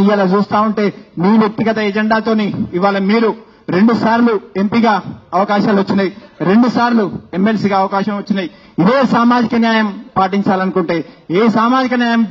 ఇవాళ చూస్తా ఉంటే మీ వ్యక్తిగత ఎజెండాతోని ఇవాళ మీరు 2 సార్లు ఎంపీగా అవకాశాలు వచ్చినాయి, 2 సార్లు ఎమ్మెల్సీగా అవకాశం వచ్చినాయి. ఇదే సామాజిక న్యాయం పాటించాలనుకుంటే ఏ సామాజిక న్యాయం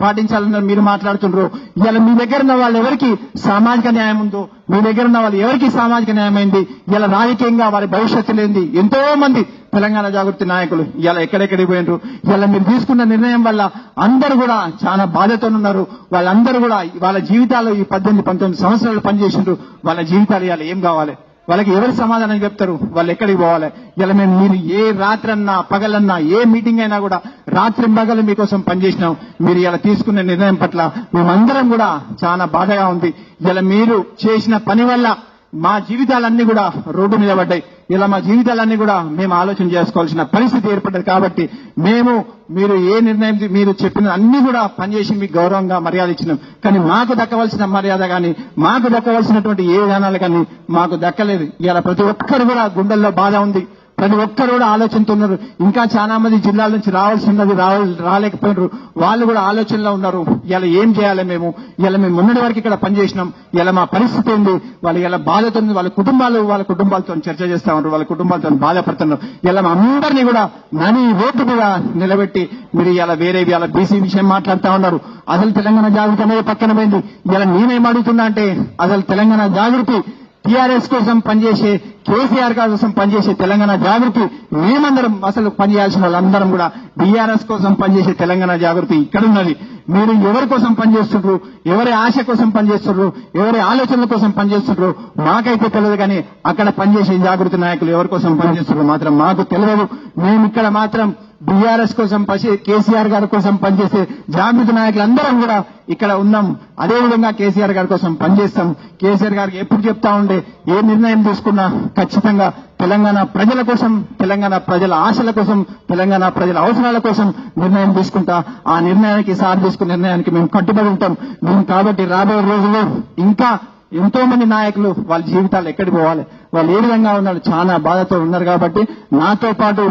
పాటించాలని మీరు మాట్లాడుతుండ్రు. ఇవాళ మీ దగ్గర ఉన్న వాళ్ళు ఎవరికి సామాజిక న్యాయం ఉందో, మీ దగ్గర ఉన్న వాళ్ళు ఎవరికి సామాజిక న్యాయం అయింది, ఇవాళ రాజకీయంగా వారి భవిష్యత్తు లేనిది ఎంతో మంది తెలంగాణ జాగృతి నాయకులు ఇవాళ ఎక్కడెక్కడికి పోయినరు. ఇవాళ మీరు తీసుకున్న నిర్ణయం వల్ల అందరూ కూడా చాలా బాధతో ఉన్నారు. వాళ్ళందరూ కూడా వాళ్ళ జీవితాలు ఈ 18-19 సంవత్సరాలు పనిచేసిండ్రు. వాళ్ళ జీవితాలు ఇవాళ ఏం కావాలి, వాళ్ళకి ఎవరు సమాధానం చెప్తారు, వాళ్ళు ఎక్కడికి పోవాలి? ఇలా మీరు ఏ రాత్రన్నా పగలన్నా ఏ మీటింగ్ అయినా కూడా రాత్రి పగలు మీకోసం పనిచేసినాం. మీరు ఇలా తీసుకున్న నిర్ణయం పట్ల మేమందరం కూడా చాలా బాధగా ఉంది. ఇలా మీరు చేసిన పని వల్ల మా జీవితాలన్నీ కూడా రోడ్డు మీద పడ్డాయి. ఇలా మా జీవితాలన్నీ కూడా మేము ఆలోచన చేసుకోవాల్సిన పరిస్థితి ఏర్పడ్డది. కాబట్టి మీరు ఏ నిర్ణయం మీరు చెప్పిన అన్ని కూడా పనిచేసి మీకు గౌరవంగా మర్యాద ఇచ్చినాం. కానీ మాకు దక్కవలసిన మర్యాద కానీ మాకు దక్కవలసినటువంటి ఏ విధానాలు కానీ మాకు దక్కలేదు. ఇలా ప్రతి ఒక్కరు కూడా గుండెల్లో బాధ ఉంది, ప్రతి ఒక్కరు కూడా ఆలోచనతో ఇంకా చాలా మంది జిల్లాల నుంచి రావాల్సినది రాలేకపోయినారు. వాళ్ళు కూడా ఆలోచనలో ఉన్నారు. ఇలా ఏం చేయాలి మేము మొన్నటి వరకు ఇక్కడ పనిచేసినాం, ఇలా మా పరిస్థితి ఏంది, వాళ్ళు ఇలా బాధతో వాళ్ళ కుటుంబాలతో చర్చ చేస్తా ఉన్నారు, వాళ్ళ కుటుంబాలతో బాధపడుతున్నారు. ఇలా అందరినీ కూడా నని ఓటు కూడా నిలబెట్టి మీరు ఇలా వేరే ఇలా బీసీ విషయం మాట్లాడుతా ఉన్నారు. అసలు తెలంగాణ జాగృతి అనేది పక్కన పోయింది. ఇలా నేనేం అడుగుతున్నా అంటే అసలు తెలంగాణ జాగృతి టీఆర్ఎస్ కోసం పనిచేసే కేసీఆర్ కోసం పనిచేసే తెలంగాణ జాగృతి మేమందరం అసలు పనిచేయాల్సిన వాళ్ళందరం కూడా బీఆర్ఎస్ కోసం పనిచేసే తెలంగాణ జాగృతి ఇక్కడ ఉన్నది. మీరు ఎవరి కోసం పనిచేస్తుండ్రు, ఎవరి ఆశ కోసం పనిచేస్తుండ్రు, ఎవరి ఆలోచనల కోసం పనిచేస్తుండ్రు మాకైతే తెలియదు. కానీ అక్కడ పనిచేసే జాగృతి నాయకులు ఎవరి కోసం పనిచేస్తుండ్రు మాత్రం మాకు తెలియదు. మేము ఇక్కడ మాత్రం బీఆర్ఎస్ కోసం కేసీఆర్ గారి కోసం పనిచేసే జాగృతి నాయకులందరం కూడా ఇక్కడ ఉన్నాం. అదేవిధంగా కేసీఆర్ గారి కోసం పనిచేస్తాం. కేసీఆర్ గారికి ఎప్పుడు చెప్తా ఉండే ఏ నిర్ణయం తీసుకున్నా ఖచ్చితంగా తెలంగాణ ప్రజల కోసం, తెలంగాణ ప్రజల ఆశల కోసం, తెలంగాణ ప్రజల అవసరాల కోసం నిర్ణయం తీసుకుంటా. ఆ నిర్ణయానికి సార్ తీసుకున్న నిర్ణయానికి మేము కట్టుబడి ఉంటాం. కాబట్టి రాబోయే రోజుల్లో ఇంకా ఎంతో మంది నాయకులు వాళ్ళ జీవితాలు ఎక్కడికి పోవాలి, వాళ్ళు ఏ విధంగా ఉన్నారు చాలా బాధతో ఉన్నారు. కాబట్టి నాతో పాటు